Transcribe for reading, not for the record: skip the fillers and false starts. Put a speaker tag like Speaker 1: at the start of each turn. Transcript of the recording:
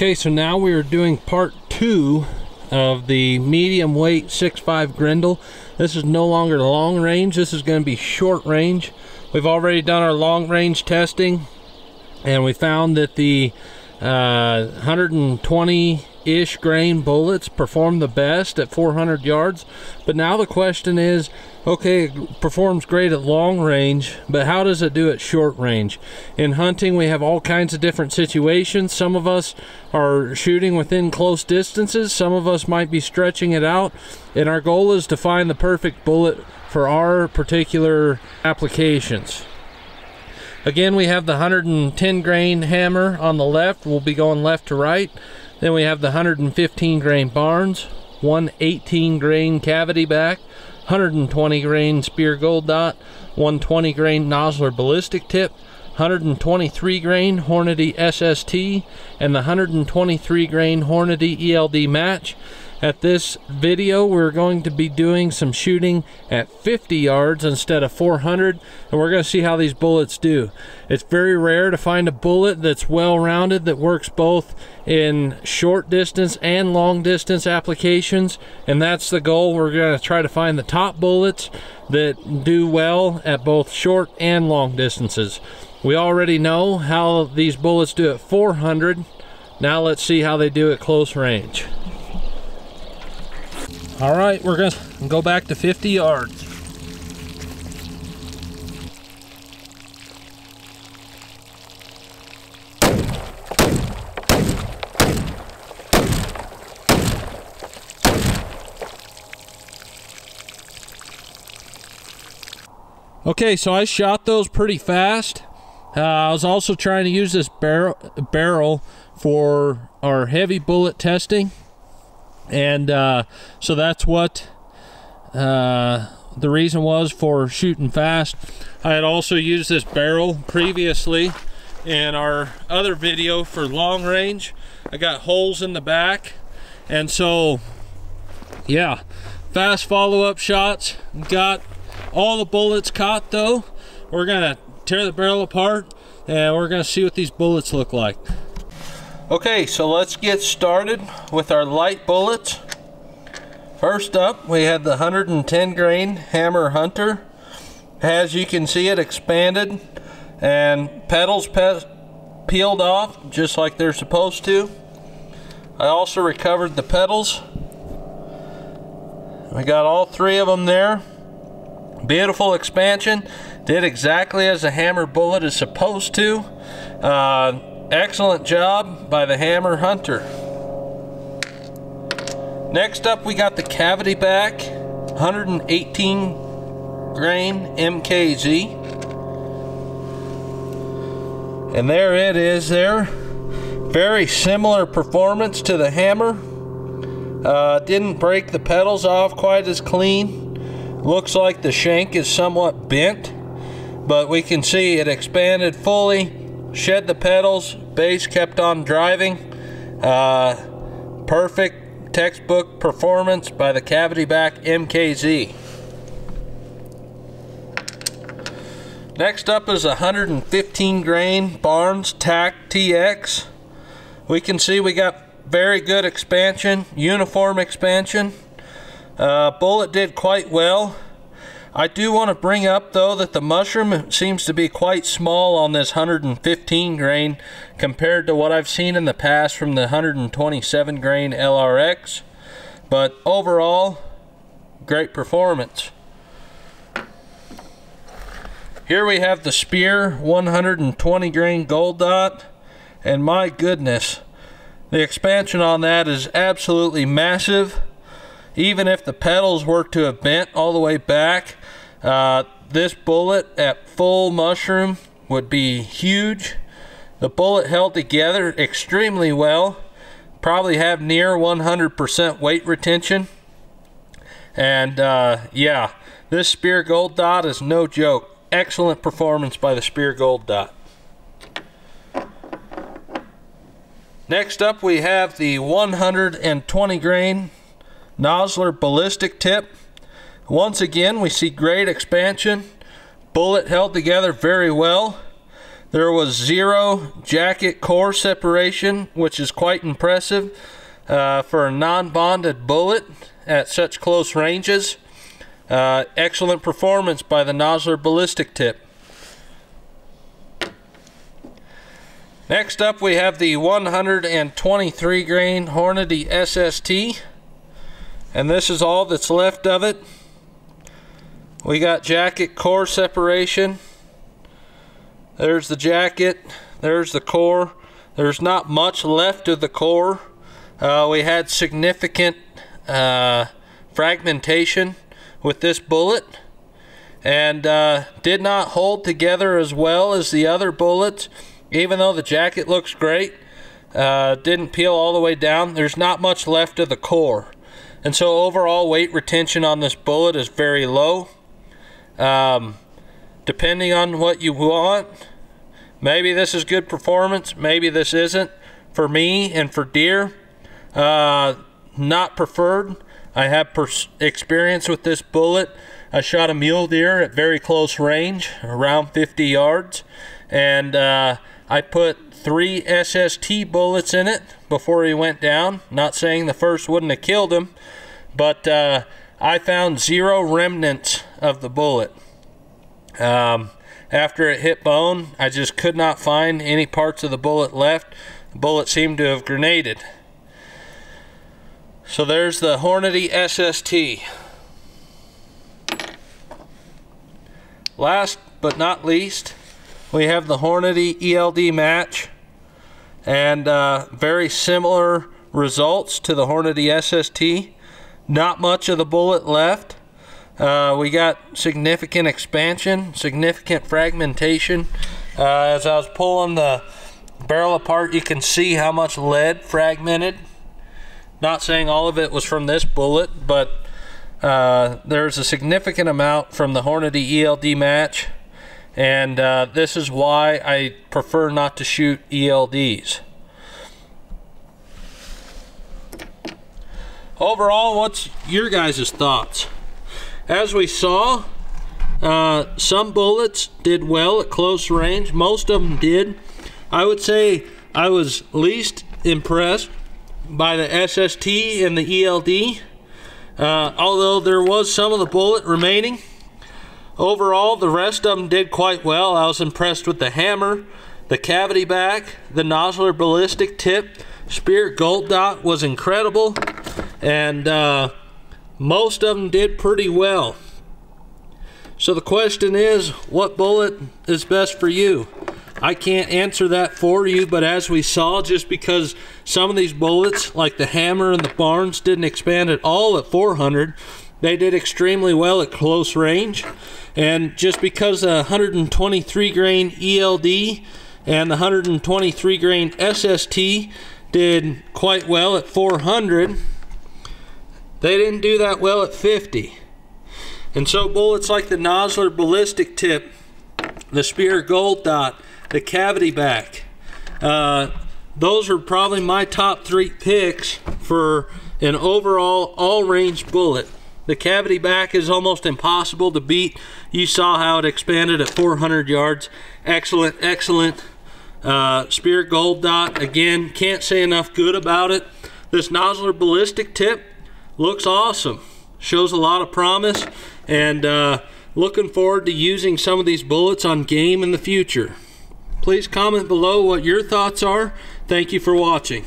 Speaker 1: Okay, so now we are doing part 2 of the medium weight 6.5 Grendel. This is no longer long range, this is going to be short range. We've already done our long range testing, and we found that the 120-ish grain bullets perform the best at 400 yards. But now the question is, okay, it performs great at long range, but how does it do at short range? In hunting, we have all kinds of different situations. Some of us are shooting within close distances, some of us might be stretching it out, and our goal is to find the perfect bullet for our particular applications. Again, we have the 110 grain hammer on the left. We'll be going left to right. Then we have the 115 grain Barnes, 118 grain cavity back, 120 grain spear gold dot, 120 grain Nosler ballistic tip, 123 grain Hornady SST, and the 123 grain Hornady ELD match. At this video, we're going to be doing some shooting at 50 yards instead of 400, and we're going to see how these bullets do. It's very rare to find a bullet that's well-rounded, that works both in short distance and long distance applications, and that's the goal. We're going to try to find the top bullets that do well at both short and long distances. We already know how these bullets do at 400. Now let's see how they do at close range. All right, we're gonna go back to 50 yards. Okay, so I shot those pretty fast. I was also trying to use this barrel for our heavy bullet testing. And so that's what the reason was for shooting fast. I had also used this barrel previously in our other video for long range. I got holes in the back, and so yeah, fast follow-up shots. Got all the bullets caught though. We're gonna tear the barrel apart and we're gonna see what these bullets look like. Okay, so let's get started with our light bullets. First up, we have the 110 grain Hammer Hunter. As you can see, it expanded and petals peeled off just like they're supposed to. I also recovered the petals. We got all 3 of them there. Beautiful expansion. Did exactly as a hammer bullet is supposed to. Excellent job by the Hammer Hunter. Next up, we got the cavity back 118 grain MKZ. And there it is there. Very similar performance to the hammer. Didn't break the petals off quite as clean. Looks like the shank is somewhat bent, but we can see it expanded fully. Shed the petals, base kept on driving. Perfect textbook performance by the cavity back MKZ. Next up is a 115 grain Barnes TAC TX. We can see we got very good expansion, uniform expansion. Bullet did quite well. I do want to bring up though that the mushroom seems to be quite small on this 115 grain compared to what I've seen in the past from the 127 grain LRX, but overall great performance. Here we have the Spear 120 grain gold dot, and my goodness, the expansion on that is absolutely massive. Even if the petals were to have bent all the way back, this bullet at full mushroom would be huge. The bullet held together extremely well. Probably have near 100% weight retention. And yeah, this Spear gold dot is no joke. Excellent performance by the Spear gold dot. Next up, we have the 120 grain Nosler ballistic tip. Once again, we see great expansion. Bullet held together very well. There was 0 jacket core separation, which is quite impressive for a non-bonded bullet at such close ranges. Excellent performance by the Nosler ballistic tip. Next up, we have the 123 grain Hornady SST, and this is all that's left of it. We got jacket core separation. There's the jacket, there's the core. There's not much left of the core. We had significant fragmentation with this bullet, and did not hold together as well as the other bullets. Even though the jacket looks great, didn't peel all the way down. There's not much left of the core, and so overall weight retention on this bullet is very low. Depending on what you want, maybe this is good performance, maybe this isn't. For me and for deer, not preferred. I have experience with this bullet. I shot a mule deer at very close range, around 50 yards, and I put 3 SST bullets in it before he went down. Not saying the first wouldn't have killed him, but I found 0 remnants of the bullet. After it hit bone, I just could not find any parts of the bullet left. The bullet seemed to have grenaded. So there's the Hornady SST. Last but not least, we have the Hornady ELD match, and very similar results to the Hornady SST. Not much of the bullet left. We got significant expansion, significant fragmentation. As I was pulling the barrel apart, you can see how much lead fragmented. Not saying all of it was from this bullet, but there's a significant amount from the Hornady ELD match, and this is why I prefer not to shoot ELDs. Overall, what's your guys' thoughts? As we saw, some bullets did well at close range. Most of them did. I would say I was least impressed by the SST and the ELD, although there was some of the bullet remaining. Overall, the rest of them did quite well. I was impressed with the hammer, the cavity back, the Nosler ballistic tip. Spear gold dot was incredible, and most of them did pretty well. So the question is, what bullet is best for you? I can't answer that for you, but as we saw, just because some of these bullets, like the hammer and the Barnes, didn't expand at all at 400, they did extremely well at close range. And just because the 123 grain ELD and the 123 grain SST did quite well at 400, they didn't do that well at 50. And so bullets like the Nosler ballistic tip, the Spear gold dot, the cavity back, those are probably my top 3 picks for an overall all-range bullet. The cavity back is almost impossible to beat. You saw how it expanded at 400 yards. Excellent, excellent. Spear gold dot, again, can't say enough good about it. This Nosler ballistic tip looks awesome. Shows a lot of promise, and looking forward to using some of these bullets on game in the future. Please comment below what your thoughts are. Thank you for watching.